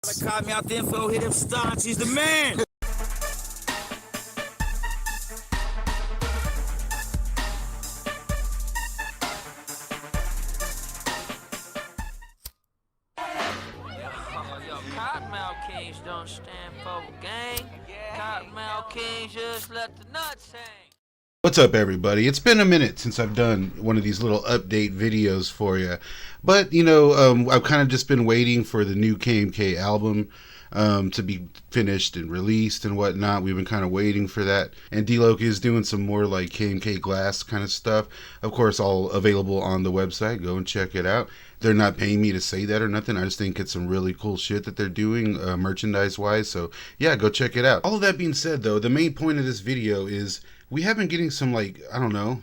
Kottonmouth info, hit him staunch, he's the man! Yo, Kottonmouth Kings don't stand for gang. Kottonmouth Kings just let the nuts hang. What's up, everybody? It's been a minute since I've done one of these little update videos for you, but I've kind of just been waiting for the new KMK album to be finished and released and whatnot. We've been kind of waiting for that, and DLO is doing some more like KMK Glass kind of stuff. Of course, all available on the website. Go and check it out. They're not paying me to say that or nothing. I just think it's some really cool shit that they're doing merchandise wise. So yeah, go check it out. All of that being said, though, the main point of this video is we have been getting some, like, I don't know,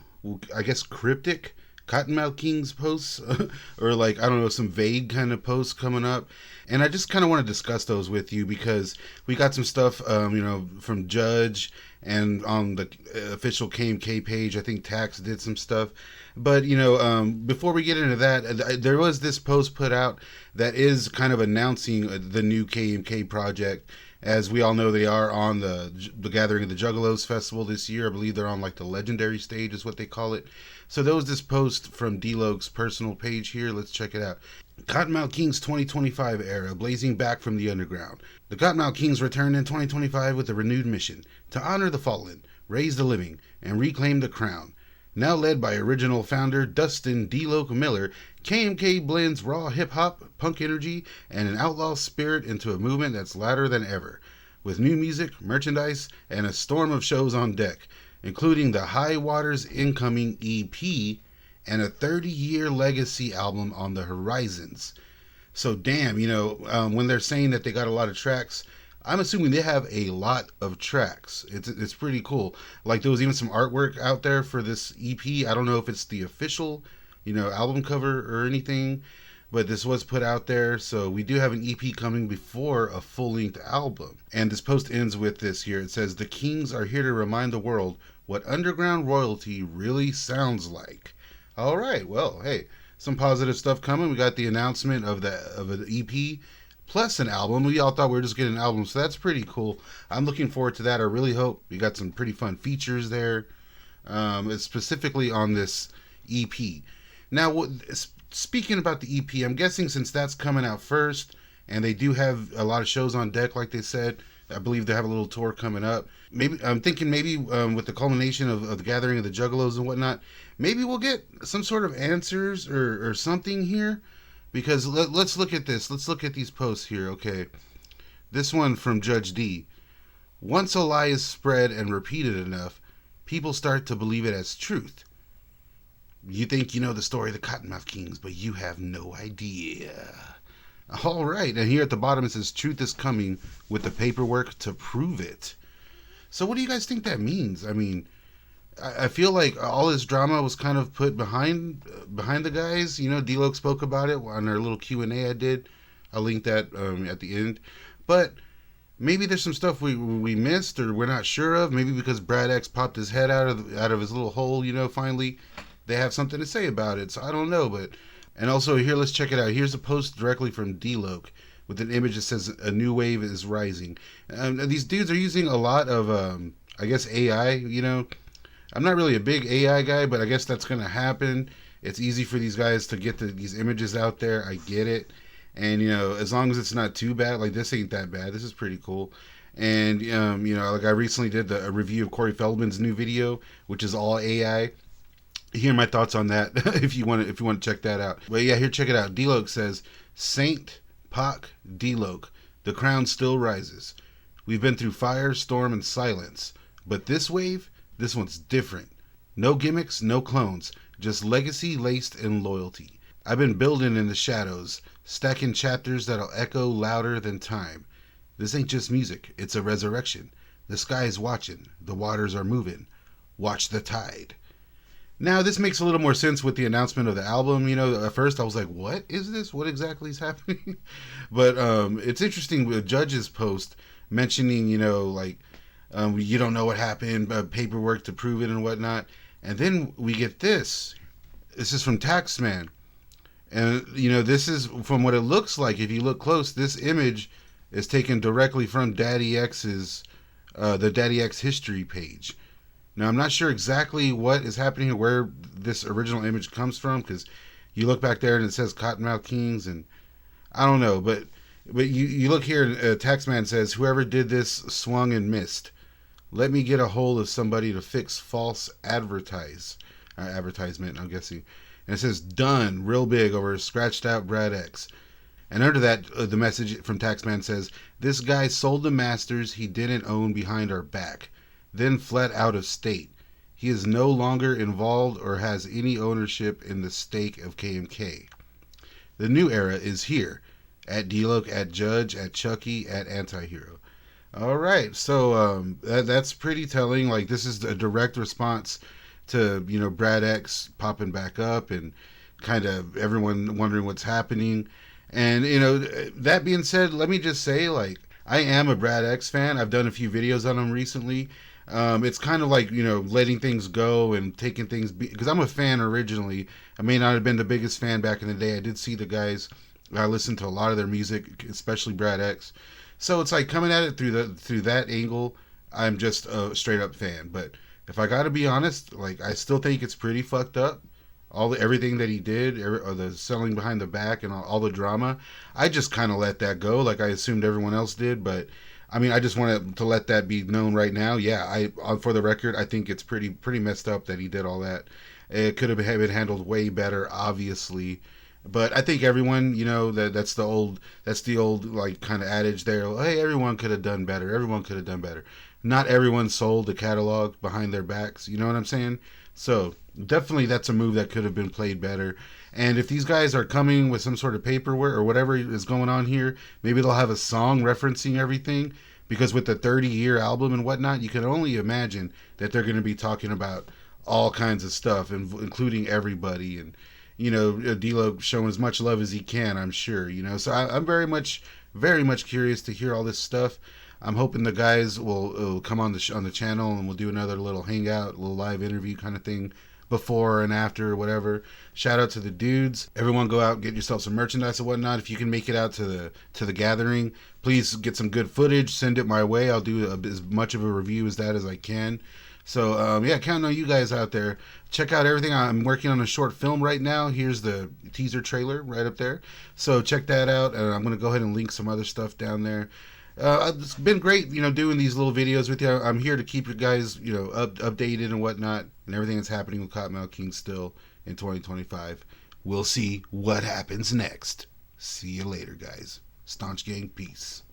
I guess cryptic Kottonmouth Kings posts or like, I don't know, some vague kind of posts coming up. And I just kind of want to discuss those with you because we got some stuff, from Judge, and on the official KMK page, I think Tax did some stuff. But, before we get into that, there was this post put out that is kind of announcing the new KMK project. As we all know, they are on the Gathering of the Juggalos festival this year. I believe they're on like the legendary stage is what they call it. So there was this post from D-Lo's personal page here. Let's check it out. Kottonmouth Kings 2025 era, blazing back from the underground. The Kottonmouth Kings return in 2025 with a renewed mission to honor the fallen, raise the living, and reclaim the crown. Now led by original founder Dustin D-Lo Miller, KMK blends raw hip-hop, punk energy, and an outlaw spirit into a movement that's louder than ever, with new music, merchandise, and a storm of shows on deck, including the High Waters incoming EP and a 30-year legacy album on the horizons. So damn, when they're saying that they got a lot of tracks, I'm assuming they have a lot of tracks. It's pretty cool. Like, there was even some artwork out there for this EP. I don't know if it's the official, album cover or anything, but this was put out there. So we do have an EP coming before a full-length album. And this post ends with this here. It says, "The Kings are here to remind the world what underground royalty really sounds like." All right, well, hey, some positive stuff coming. We got the announcement of an EP plus an album. We all thought we were just getting an album, so that's pretty cool. I'm looking forward to that. I really hope we got some pretty fun features there, specifically on this EP. Now, speaking about the EP, I'm guessing since that's coming out first, and they do have a lot of shows on deck, like they said, I believe they have a little tour coming up. Maybe I'm thinking with the culmination of the Gathering of the Juggalos and whatnot, maybe we'll get some sort of answers or something here. Because let's look at this. Let's look at these posts here. Okay. This one from Judge D. "Once a lie is spread and repeated enough, people start to believe it as truth. You think you know the story of the Kottonmouth Kings, but you have no idea." All right. And here at the bottom it says, "Truth is coming with the paperwork to prove it." So what do you guys think that means? I mean, I feel like all this drama was kind of put behind the guys. D-Lo spoke about it on our little Q&A I did. I'll link that at the end. But maybe there's some stuff we missed or we're not sure of. Maybe because Brad X popped his head out of his little hole, finally they have something to say about it. So I don't know. And also here, let's check it out. Here's a post directly from D-Lo with an image that says "A new wave is rising." These dudes are using a lot of, I guess, AI, I'm not really a big AI guy, but I guess that's going to happen. It's easy for these guys to get these images out there. I get it. And, as long as it's not too bad, like this ain't that bad. This is pretty cool. And, like I recently did a review of Corey Feldman's new video, which is all AI. Hear my thoughts on that if you want to check that out. But yeah, here, check it out. D-Lo says, "Saint Pac D-Lo, the crown still rises. We've been through fire, storm, and silence. But this wave, this one's different. No gimmicks, no clones, just legacy laced in loyalty. I've been building in the shadows, stacking chapters that'll echo louder than time. This ain't just music, it's a resurrection. The sky is watching, the waters are moving. Watch the tide." Now, this makes a little more sense with the announcement of the album. At first I was like, what is this? What exactly is happening? But it's interesting with Judge's post mentioning, you don't know what happened, paperwork to prove it and whatnot. And then we get this. This is from Taxman. And, this is from what it looks like. If you look close, this image is taken directly from Daddy X's, the Daddy X history page. Now, I'm not sure exactly what is happening or where this original image comes from, because you look back there and it says Kottonmouth Kings, and I don't know, but you look here, and Taxman says, whoever did this swung and missed. Let me get a hold of somebody to fix false advertisement, I'm guessing. And it says, done, real big, over a scratched out Brad X. And under that, the message from Taxman says, this guy sold the masters he didn't own behind our back, then fled out of state. He is no longer involved or has any ownership in the stake of KMK. The new era is here. At DLO, at Judge, at Chucky, at Antihero. All right, so that's pretty telling. Like, this is a direct response to, you know, Brad X popping back up and kind of everyone wondering what's happening. And, you know, that being said, let me just say, like, I am a Brad X fan. I've done a few videos on him recently. It's kind of like, you know, letting things go and taking things, because I'm a fan originally. I may not have been the biggest fan back in the day. I did see the guys. I listened to a lot of their music, especially Brad X. So it's like coming at it through that angle. I'm just a straight up fan. But if I got to be honest, like, I still think it's pretty fucked up. Everything that he did, or the selling behind the back and all the drama, I just kind of let that go, like I assumed everyone else did. But I mean, I just wanted to let that be known right now. Yeah, for the record, I think it's pretty messed up that he did all that. It could have been handled way better, obviously. But I think everyone, you know, that's the old like kind of adage there. Hey, everyone could have done better. Everyone could have done better. Not everyone sold the catalog behind their backs. You know what I'm saying? So definitely that's a move that could have been played better. And if these guys are coming with some sort of paperwork or whatever is going on here, maybe they'll have a song referencing everything. Because with the 30-year album and whatnot, you can only imagine that they're going to be talking about all kinds of stuff, including everybody. And you know, D-Lo showing as much love as he can, I'm sure, you know. So I'm very much curious to hear all this stuff. I'm hoping the guys will come on the channel and we'll do another little hangout, little live interview kind of thing before and after or whatever. Shout out to the dudes. Everyone go out and get yourself some merchandise and whatnot. If you can make it out to the gathering, please get some good footage. Send it my way. I'll do as much of a review as I can. So, yeah, counting on you guys out there. Check out everything. I'm working on a short film right now. Here's the teaser trailer right up there. So check that out. And I'm going to go ahead and link some other stuff down there. It's been great, you know, doing these little videos with you. I'm here to keep you guys, you know, updated and whatnot. And everything that's happening with Kottonmouth Kings still in 2025. We'll see what happens next. See you later, guys. Staunch Gang, peace.